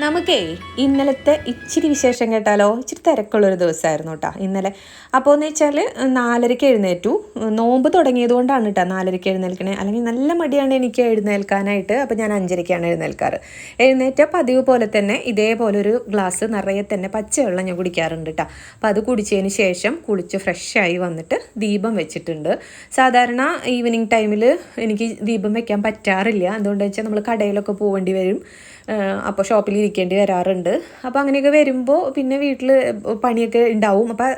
നമുക്കേ ഇന്നലത്തെ ഇച്ചിരി വിശേഷം കേട്ടാലോ. ഇച്ചിരി തിരക്കുള്ളൊരു ദിവസമായിരുന്നു കേട്ടോ ഇന്നലെ. അപ്പോൾ എന്ന് വെച്ചാൽ 4:30 എഴുന്നേറ്റു. നോമ്പ് തുടങ്ങിയത് കൊണ്ടാണ് കേട്ടോ 4:30 എഴുന്നേൽക്കണേ. അല്ലെങ്കിൽ നല്ല മടിയാണ് എനിക്ക് എഴുന്നേൽക്കാനായിട്ട്. അപ്പോൾ ഞാൻ 5:30 എഴുന്നേൽക്കാറ്. എഴുന്നേറ്റ പതിവ് പോലെ തന്നെ ഇതേപോലെ ഒരു ഗ്ലാസ് നിറയെ തന്നെ പച്ചവെള്ളം ഞാൻ കുടിക്കാറുണ്ട് കേട്ടോ. അപ്പോൾ അത് കുടിച്ചതിന് ശേഷം കുളിച്ച് ഫ്രഷായി വന്നിട്ട് ദീപം വെച്ചിട്ടുണ്ട്. സാധാരണ ഈവനിങ് ടൈമിൽ എനിക്ക് ദീപം വെക്കാൻ പറ്റാറില്ല. എന്തുകൊണ്ട് വെച്ചാൽ നമ്മൾ കടയിലൊക്കെ പോകേണ്ടി വരും. അപ്പോൾ ഷോപ്പിൽ ഇരിക്കേണ്ടി വരാറുണ്ട്. അപ്പോൾ അങ്ങനെയൊക്കെ വരുമ്പോൾ പിന്നെ വീട്ടിൽ പണിയൊക്കെ ഉണ്ടാവും. അപ്പോൾ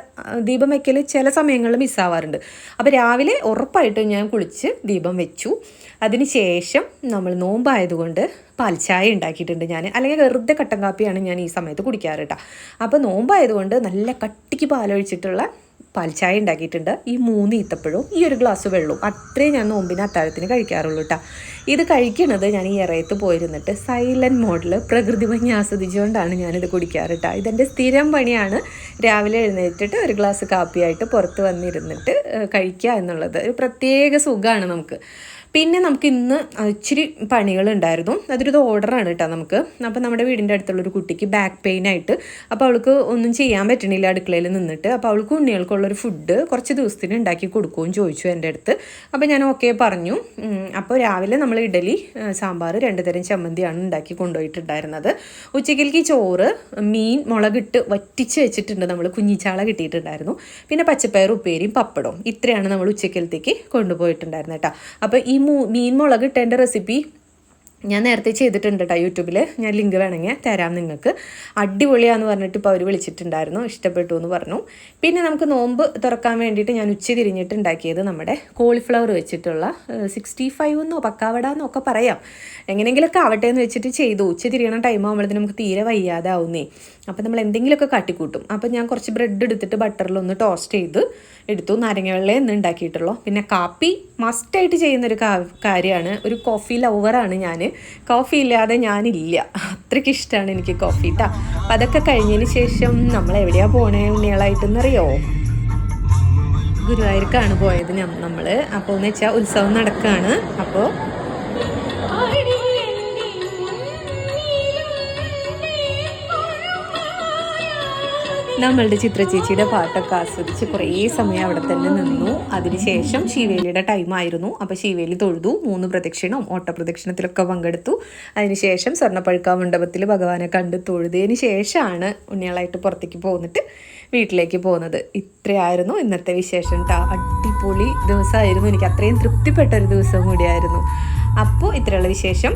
ദീപം വയ്ക്കൽ ചില സമയങ്ങളിൽ മിസ്സാവാറുണ്ട്. അപ്പോൾ രാവിലെ ഉറപ്പായിട്ട് ഞാൻ കുളിച്ച് ദീപം വെച്ചു. അതിന് ശേഷം നമ്മൾ നോമ്പായതുകൊണ്ട് പാൽച്ചായ ഉണ്ടാക്കിയിട്ടുണ്ട് ഞാൻ. അല്ലെങ്കിൽ വെറുതെ കട്ടൻ കാപ്പിയാണ് ഞാൻ ഈ സമയത്ത് കുടിക്കാറ് കേട്ടോ. അപ്പോൾ നോമ്പായതുകൊണ്ട് നല്ല കട്ടിക്ക് പാലൊഴിച്ചിട്ടുള്ള പാൽച്ചായ ഉണ്ടാക്കിയിട്ടുണ്ട്. ഈ 3 ഈത്തപ്പഴവും ഈ ഒരു ഗ്ലാസ് വെള്ളവും അത്രയും ഞാൻ നോമ്പിന് അത്താഴത്തിന് കഴിക്കാറുള്ളൂ കേട്ടോ. ഇത് കഴിക്കുന്നത് ഞാൻ ഈ ഇറയത്ത് പോയിരുന്നിട്ട് സൈലൻറ്റ് മോഡിൽ പ്രകൃതി ഭംഗി ആസ്വദിച്ചുകൊണ്ടാണ് ഞാനിത് കുടിക്കാറ് കേട്ടോ. ഇതെൻ്റെ സ്ഥിരം പണിയാണ്. രാവിലെ എഴുന്നേറ്റിട്ട് ഒരു ഗ്ലാസ് കാപ്പിയായിട്ട് പുറത്ത് വന്നിരുന്നിട്ട് കഴിക്കുക എന്നുള്ളത് ഒരു പ്രത്യേക സുഖമാണ് നമുക്ക്. പിന്നെ നമുക്ക് ഇന്ന് ഇച്ചിരി പണികളുണ്ടായിരുന്നു. അതൊരു ഓർഡറാണ് കേട്ടോ നമുക്ക്. അപ്പോൾ നമ്മുടെ വീടിൻ്റെ അടുത്തുള്ളൊരു കുട്ടിക്ക് ബാക്ക് പെയിൻ ആയിട്ട്, അപ്പോൾ അവൾക്ക് ഒന്നും ചെയ്യാൻ പറ്റണില്ല അടുക്കളയിൽ നിന്നിട്ട്. അപ്പോൾ അവൾക്ക് ഉണ്ണികൾക്കുള്ളൊരു ഫുഡ് കുറച്ച് ദിവസത്തിന് ഉണ്ടാക്കി കൊടുക്കുകയും ചോദിച്ചു എൻ്റെ അടുത്ത്. അപ്പോൾ ഞാൻ ഓക്കെ പറഞ്ഞു. അപ്പോൾ രാവിലെ നമ്മൾ ഇഡലി, സാമ്പാർ, 2 തരം ചമ്മന്തിയാണ് ഉണ്ടാക്കി കൊണ്ടുപോയിട്ടുണ്ടായിരുന്നത്. ഉച്ചയ്ക്ക് ചോറ്, മീൻ മുളകിട്ട് വറ്റിച്ച് വെച്ചിട്ടുണ്ട് നമ്മൾ, കുഞ്ഞിച്ചാള കിട്ടിയിട്ടുണ്ടായിരുന്നു. പിന്നെ പച്ചപ്പയർ ഉപ്പേരിയും പപ്പടവും. ഇത്രയാണ് നമ്മൾ ഉച്ചക്കലത്തേക്ക് കൊണ്ടുപോയിട്ടുണ്ടായിരുന്നത് കേട്ടോ. അപ്പോൾ ഈ മീൻ മുളകിട്ടതിൻ്റെ റെസിപ്പി ഞാൻ നേരത്തെ ചെയ്തിട്ടുണ്ട് കേട്ടോ യൂട്യൂബിൽ. ഞാൻ ലിങ്ക് വേണമെങ്കിൽ തരാം നിങ്ങൾക്ക്. അടിപൊളിയാന്ന് പറഞ്ഞിട്ട് ഇപ്പോൾ അവർ വിളിച്ചിട്ടുണ്ടായിരുന്നു, ഇഷ്ടപ്പെട്ടു എന്ന് പറഞ്ഞു. പിന്നെ നമുക്ക് നോമ്പ് തുറക്കാൻ വേണ്ടിയിട്ട് ഞാൻ ഉച്ച തിരിഞ്ഞിട്ട് ഉണ്ടാക്കിയത് നമ്മുടെ കോളിഫ്ലവർ വെച്ചിട്ടുള്ള 65 എന്നോ പക്കാവട എന്നൊക്കെ പറയാം, എങ്ങനെയെങ്കിലുമൊക്കെ ആവട്ടെ എന്ന് വെച്ചിട്ട് ചെയ്തു. ഉച്ച തിരിയണ ടൈം ആകുമ്പോഴത്തേന് നമുക്ക് തീരെ വയ്യാതാവുന്നേ. അപ്പോൾ നമ്മൾ എന്തെങ്കിലുമൊക്കെ കാട്ടിക്കൂട്ടും. അപ്പോൾ ഞാൻ കുറച്ച് ബ്രെഡ് എടുത്തിട്ട് ബട്ടറിലൊന്ന് ടോസ്റ്റ് ചെയ്ത് എടുത്തു. നാരങ്ങ വെള്ളം എന്ന് ഉണ്ടാക്കിയിട്ടുള്ളൂ. പിന്നെ കാപ്പി മസ്റ്റായിട്ട് ചെയ്യുന്നൊരു കാര്യമാണ്. ഒരു കോഫി ലവറാണ് ഞാൻ. കോഫി ഇല്ലാതെ ഞാനില്ല, അത്രയ്ക്ക് ഇഷ്ടമാണ് എനിക്ക് കോഫി കേട്ടോ. അപ്പം അതൊക്കെ കഴിഞ്ഞതിന് ശേഷം നമ്മൾ എവിടെയാണ് പോണേ ഉണ്ണികളായിട്ടെന്നറിയോ? ഗുരുവായൂർക്കാണ് പോയത് നമ്മൾ. അപ്പോൾ എന്ന് വെച്ചാൽ ഉത്സവം നടക്കുകയാണ്. അപ്പോൾ നമ്മളുടെ ചിത്ര ചേച്ചിയുടെ പാട്ടൊക്കെ ആസ്വദിച്ച് കുറേ സമയം അവിടെ തന്നെ നിന്നു. അതിനുശേഷം ശിവേലിയുടെ ടൈമായിരുന്നു. അപ്പോൾ ശിവേലി തൊഴുതു. 3 പ്രദക്ഷിണവും ഓട്ടപ്രദക്ഷിണത്തിലൊക്കെ പങ്കെടുത്തു. അതിനുശേഷം സ്വർണ്ണപ്പഴുക്ക മണ്ഡപത്തിൽ ഭഗവാനെ കണ്ട് തൊഴുതതിന് ശേഷമാണ് ഉണ്ണികളായിട്ട് പുറത്തേക്ക് പോന്നിട്ട് വീട്ടിലേക്ക് പോകുന്നത്. ഇത്രയായിരുന്നു ഇന്നത്തെ വിശേഷം കേട്ടോ. അടിപൊളി ദിവസമായിരുന്നു. എനിക്ക് അത്രയും തൃപ്തിപ്പെട്ടൊരു ദിവസം കൂടിയായിരുന്നു. അപ്പോൾ ഇത്രയുള്ള വിശേഷം.